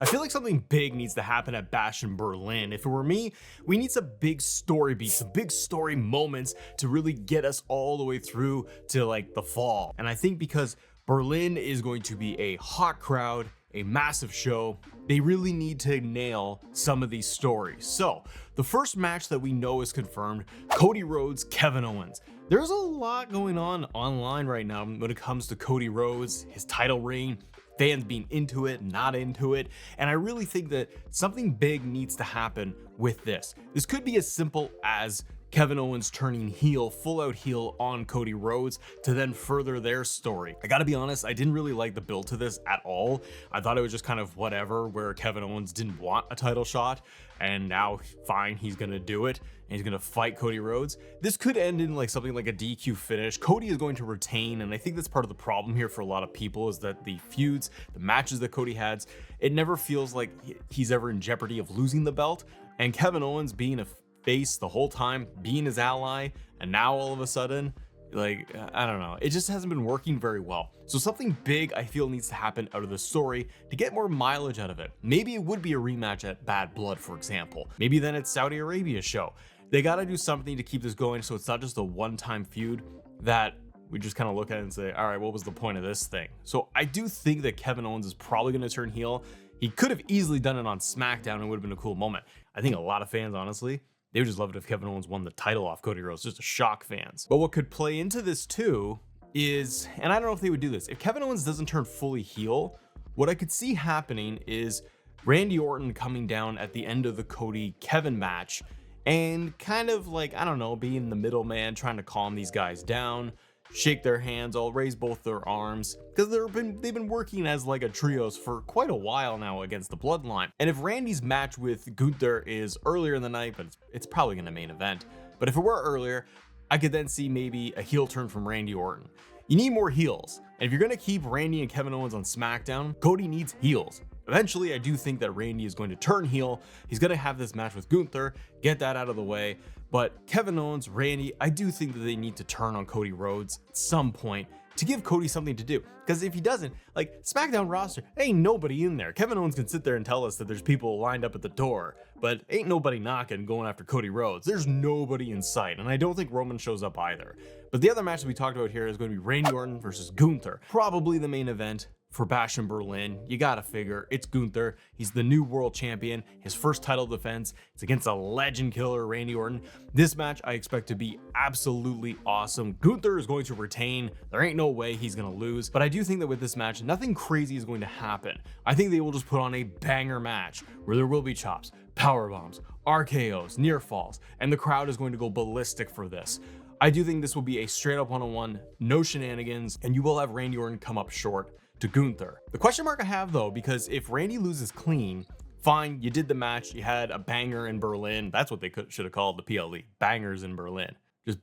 I feel like something big needs to happen at Bash in Berlin. If it were me, we need some big story beats, some big story moments to really get us all the way through to like the fall. And I think because Berlin is going to be a hot crowd, a massive show, they really need to nail some of these stories. So the first match that we know is confirmed, Cody Rhodes, Kevin Owens. There's a lot going on online right now when it comes to Cody Rhodes, his title reign, fans being into it, not into it. And I really think that something big needs to happen with this. This could be as simple as Kevin Owens turning heel, full out heel on Cody Rhodes to then further their story. I gotta be honest, I didn't really like the build to this at all. I thought it was just kind of whatever, where Kevin Owens didn't want a title shot and now fine, he's gonna do it and he's gonna fight Cody Rhodes. This could end in like something like a DQ finish. Cody is going to retain, and I think that's part of the problem here for a lot of people, is that the feuds, the matches that Cody has, it never feels like he's ever in jeopardy of losing the belt. And Kevin Owens being a face the whole time, being his ally, and now all of a sudden, like, I don't know, it just hasn't been working very well. So something big I feel needs to happen out of the story to get more mileage out of it. Maybe it would be a rematch at Bad Blood, for example. Maybe then it's Saudi Arabia show. They got to do something to keep this going, so it's not just a one-time feud that we just kind of look at it and say, all right, what was the point of this thing? So I do think that Kevin Owens is probably going to turn heel. He could have easily done it on SmackDown and it would have been a cool moment. I think a lot of fans, honestly, they would just love it if Kevin Owens won the title off Cody Rhodes, just to shock fans. But what could play into this too is, and I don't know if they would do this, if Kevin Owens doesn't turn fully heel, what I could see happening is Randy Orton coming down at the end of the Cody Kevin match and kind of like, I don't know, being the middleman, trying to calm these guys down, shake their hands, I'll raise both their arms, because they've been working as like a trios for quite a while now against the Bloodline. And if Randy's match with Gunther is earlier in the night, but it's probably gonna main event, but if it were earlier, I could then see maybe a heel turn from Randy Orton. You need more heels, and if you're gonna keep Randy and Kevin Owens on SmackDown, Cody needs heels. Eventually, I do think that Randy is going to turn heel. He's going to have this match with Gunther, get that out of the way. But Kevin Owens, Randy, I do think that they need to turn on Cody Rhodes at some point to give Cody something to do. Because if he doesn't, like, SmackDown roster, ain't nobody in there. Kevin Owens can sit there and tell us that there's people lined up at the door, but ain't nobody knocking going after Cody Rhodes. There's nobody in sight, and I don't think Roman shows up either. But the other match that we talked about here is going to be Randy Orton versus Gunther. Probably the main event for Bash in Berlin. You gotta figure it's Gunther. He's the new world champion. His first title defense. It's against a legend killer, Randy Orton. This match I expect to be absolutely awesome. Gunther is going to retain. There ain't no way he's gonna lose. But I do think that with this match, nothing crazy is going to happen. I think they will just put on a banger match where there will be chops, power bombs, RKOs, near falls, and the crowd is going to go ballistic for this. I do think this will be a straight up one-on-one, no shenanigans, and you will have Randy Orton come up short to Gunther. The question mark I have though, because if Randy loses clean, fine, you did the match, you had a banger in Berlin. That's what they should have called the PLE, bangers in Berlin, just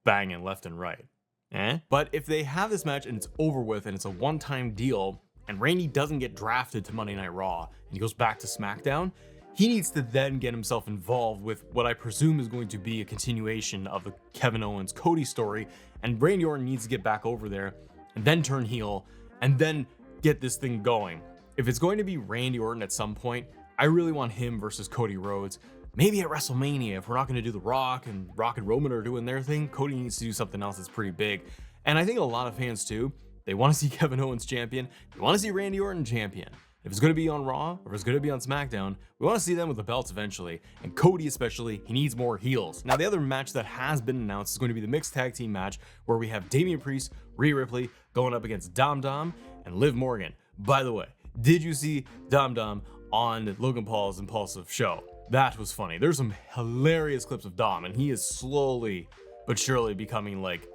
banging left and right. But if they have this match and it's over with and it's a one-time deal and Randy doesn't get drafted to Monday Night Raw and he goes back to SmackDown, he needs to then get himself involved with what I presume is going to be a continuation of the Kevin Owens Cody story, and Randy Orton needs to get back over there and then turn heel and then get this thing going. If it's going to be Randy Orton at some point, I really want him versus Cody Rhodes. Maybe at WrestleMania, if we're not going to do The Rock and Roman are doing their thing, Cody needs to do something else that's pretty big. And I think a lot of fans too, they want to see Kevin Owens champion. They want to see Randy Orton champion. If it's going to be on Raw, or if it's going to be on SmackDown, we want to see them with the belts eventually. And Cody especially, he needs more heels. Now, the other match that has been announced is going to be the mixed tag team match where we have Damian Priest, Rhea Ripley going up against Dom Dom and Liv Morgan. By the way, did you see Dom Dom on Logan Paul's Impulsive show? That was funny. There's some hilarious clips of Dom, and he is slowly but surely becoming like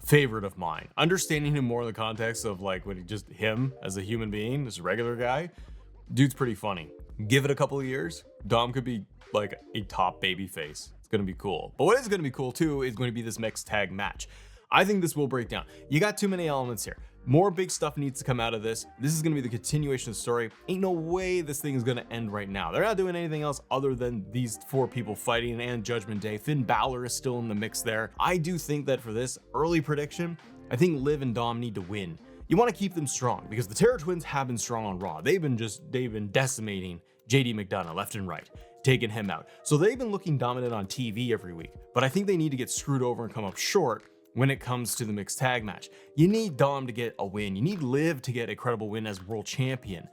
favorite of mine. Understanding him more in the context of like when he just him as a human being, this regular guy, dude's pretty funny. Give it a couple of years, Dom could be like a top baby face. It's gonna be cool. But what is gonna be cool too is going to be this mixed tag match. I think this will break down. You got too many elements here. More big stuff needs to come out of this. This is gonna be the continuation of the story. Ain't no way this thing is gonna end right now. They're not doing anything else other than these four people fighting and Judgment Day. Finn Balor is still in the mix there. I do think that for this early prediction, I think Liv and Dom need to win. you want to keep them strong because the Terror Twins have been strong on Raw. They've been decimating JD McDonough left and right, taking him out. So they've been looking dominant on TV every week, but I think they need to get screwed over and come up short when it comes to the mixed tag match. You need Dom to get a win. You need Liv to get a credible win as world champion.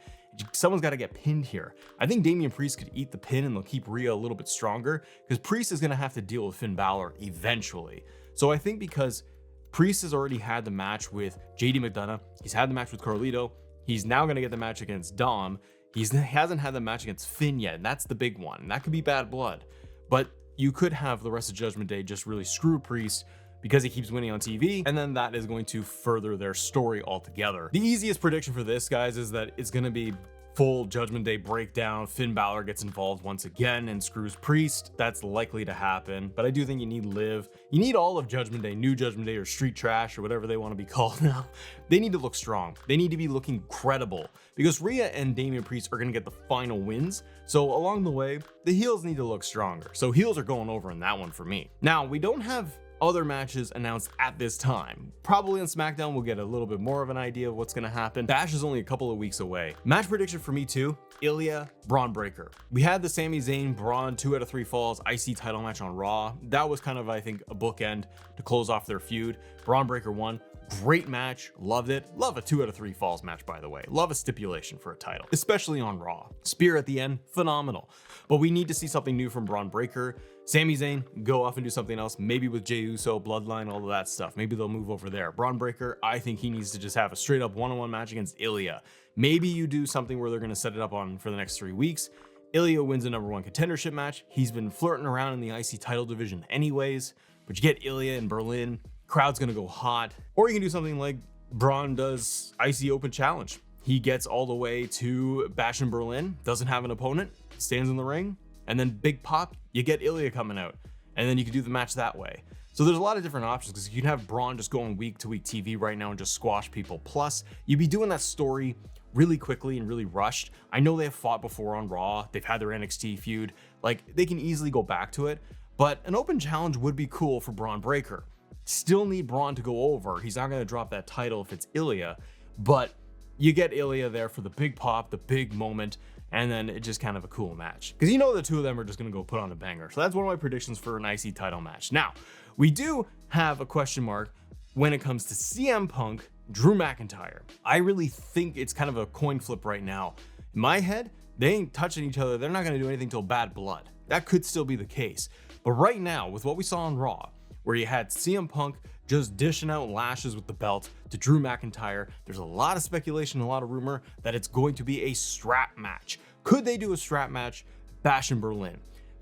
Someone's got to get pinned here. I think Damian Priest could eat the pin and they'll keep Rhea a little bit stronger because Priest is going to have to deal with Finn Balor eventually. So I think because Priest has already had the match with JD McDonough, he's had the match with Carlito, he's now going to get the match against Dom. He hasn't had the match against Finn yet, and that's the big one. And that could be bad blood. But you could have the rest of Judgment Day just really screw Priest because he keeps winning on TV, and then that is going to further their story altogether. The easiest prediction for this, guys, is that it's going to be full Judgment Day breakdown. Finn Balor gets involved once again and screws Priest. That's likely to happen, but I do think you need Liv. You need all of Judgment Day, New Judgment Day, or Street Trash, or whatever they want to be called now. They need to look strong. They need to be looking credible because Rhea and Damian Priest are going to get the final wins. So along the way, the heels need to look stronger. So heels are going over in that one for me. Now, we don't have other matches announced at this time. Probably on SmackDown, we'll get a little bit more of an idea of what's going to happen. Bash is only a couple of weeks away. Match prediction for me too, Ilya, Braun Breaker. We had the Sami Zayn, Braun 2 out of 3 falls IC title match on Raw. That was kind of, I think, a bookend to close off their feud. Braun Breaker won. Great match, loved it. Love a 2 out of 3 falls match, by the way. Love a stipulation for a title, especially on Raw. Spear at the end, phenomenal. But we need to see something new from Braun Breaker. Sami Zayn, go off and do something else, maybe with Jey Uso, Bloodline, all of that stuff. Maybe they'll move over there. Braun Breaker, I think he needs to just have a straight up one-on-one match against Ilya. Maybe you do something where they're going to set it up on for the next 3 weeks. Ilya wins a #1 contendership match. He's been flirting around in the IC title division anyways, but you get Ilya in Berlin. Crowd's gonna go hot. Or you can do something like Braun does IC Open Challenge. He gets all the way to Bash in Berlin, doesn't have an opponent, stands in the ring, and then big pop, you get Ilya coming out. And then you can do the match that way. So there's a lot of different options because you can have Braun just going week to week TV right now and just squash people. Plus, you'd be doing that story really quickly and really rushed. I know they have fought before on Raw. They've had their NXT feud. Like, they can easily go back to it. But an open challenge would be cool for Braun Breaker. Still need Braun to go over. He's not going to drop that title if it's Ilya, but you get Ilya there for the big pop, the big moment, and then it's just kind of a cool match. Because you know the two of them are just going to go put on a banger. So that's one of my predictions for an IC title match. Now, we do have a question mark when it comes to CM Punk, Drew McIntyre. I really think it's kind of a coin flip right now. In my head, they ain't touching each other. They're not going to do anything till Bad Blood. That could still be the case. But right now, with what we saw on Raw, where you had CM Punk just dishing out lashes with the belt to Drew McIntyre, there's a lot of speculation, a lot of rumor that it's going to be a strap match. Could they do a strap match? Bash in Berlin.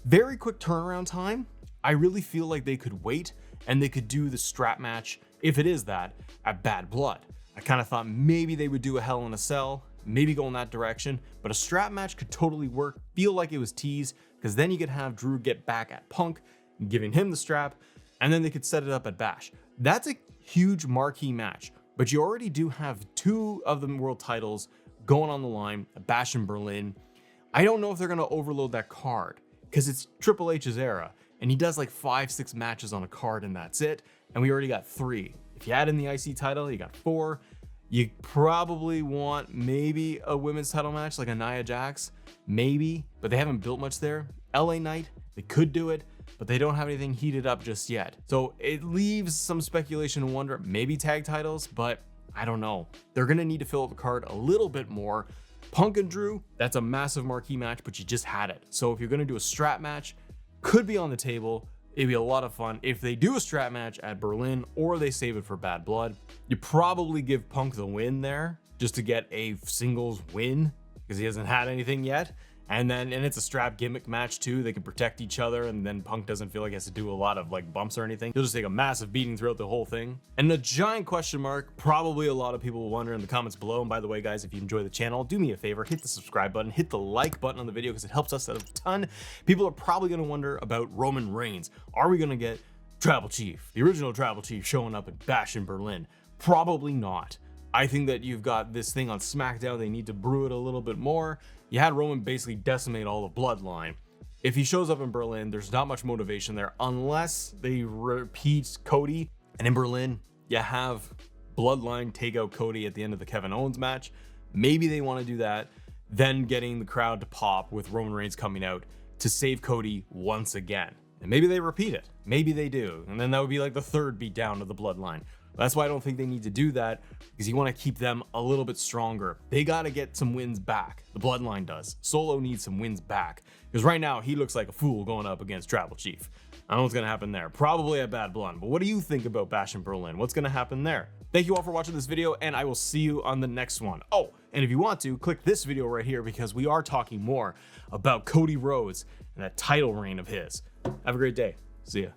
Very quick turnaround time. I really feel like they could wait and they could do the strap match, if it is that, at Bad Blood. I kind of thought maybe they would do a Hell in a Cell, maybe go in that direction, but a strap match could totally work, feel like it was teased, because then you could have Drew get back at Punk, giving him the strap, and then they could set it up at Bash. That's a huge marquee match, but you already do have 2 of the world titles going on the line at Bash in Berlin. I don't know if they're going to overload that card because it's Triple H's era, and he does like 5-6 matches on a card and that's it, and we already got 3. If you add in the IC title, you got 4. You probably want maybe a women's title match like a Nia Jax, maybe, but they haven't built much there. LA Knight, they could do it, but they don't have anything heated up just yet. So it leaves some speculation and wonder, maybe tag titles, but I don't know. They're gonna need to fill up the card a little bit more. Punk and Drew, that's a massive marquee match, but you just had it. So if you're gonna do a strap match, could be on the table. It'd be a lot of fun. If they do a strap match at Berlin or they save it for Bad Blood, you probably give Punk the win there just to get a singles win because he hasn't had anything yet. And it's a strap gimmick match too. They can protect each other, and then Punk doesn't feel like he has to do a lot of like bumps or anything. He'll just take a massive beating throughout the whole thing. And a giant question mark, probably a lot of people will wonder in the comments below. And by the way, guys, if you enjoy the channel, do me a favor, hit the subscribe button, hit the like button on the video because it helps us out a ton. People are probably gonna wonder about Roman Reigns. Are we gonna get Tribal Chief, the original Tribal Chief, showing up at Bash in Berlin? Probably not. I think that you've got this thing on SmackDown. They need to brew it a little bit more. You had Roman basically decimate all the bloodline. If he shows up in Berlin, there's not much motivation there unless they repeat Cody. And in Berlin, you have Bloodline take out Cody at the end of the Kevin Owens match. Maybe they want to do that, then getting the crowd to pop with Roman Reigns coming out to save Cody once again. And maybe they repeat it. Maybe they do. And then that would be like the third beatdown of the Bloodline. That's why I don't think they need to do that, because you want to keep them a little bit stronger. They got to get some wins back. The Bloodline does. Solo needs some wins back, because right now he looks like a fool going up against Tribal Chief. I don't know what's going to happen there. Probably a bad blood. But what do you think about Bash in Berlin? What's going to happen there? Thank you all for watching this video, and I will see you on the next one. Oh, and if you want to, click this video right here, because we are talking more about Cody Rhodes and that title reign of his. Have a great day. See ya.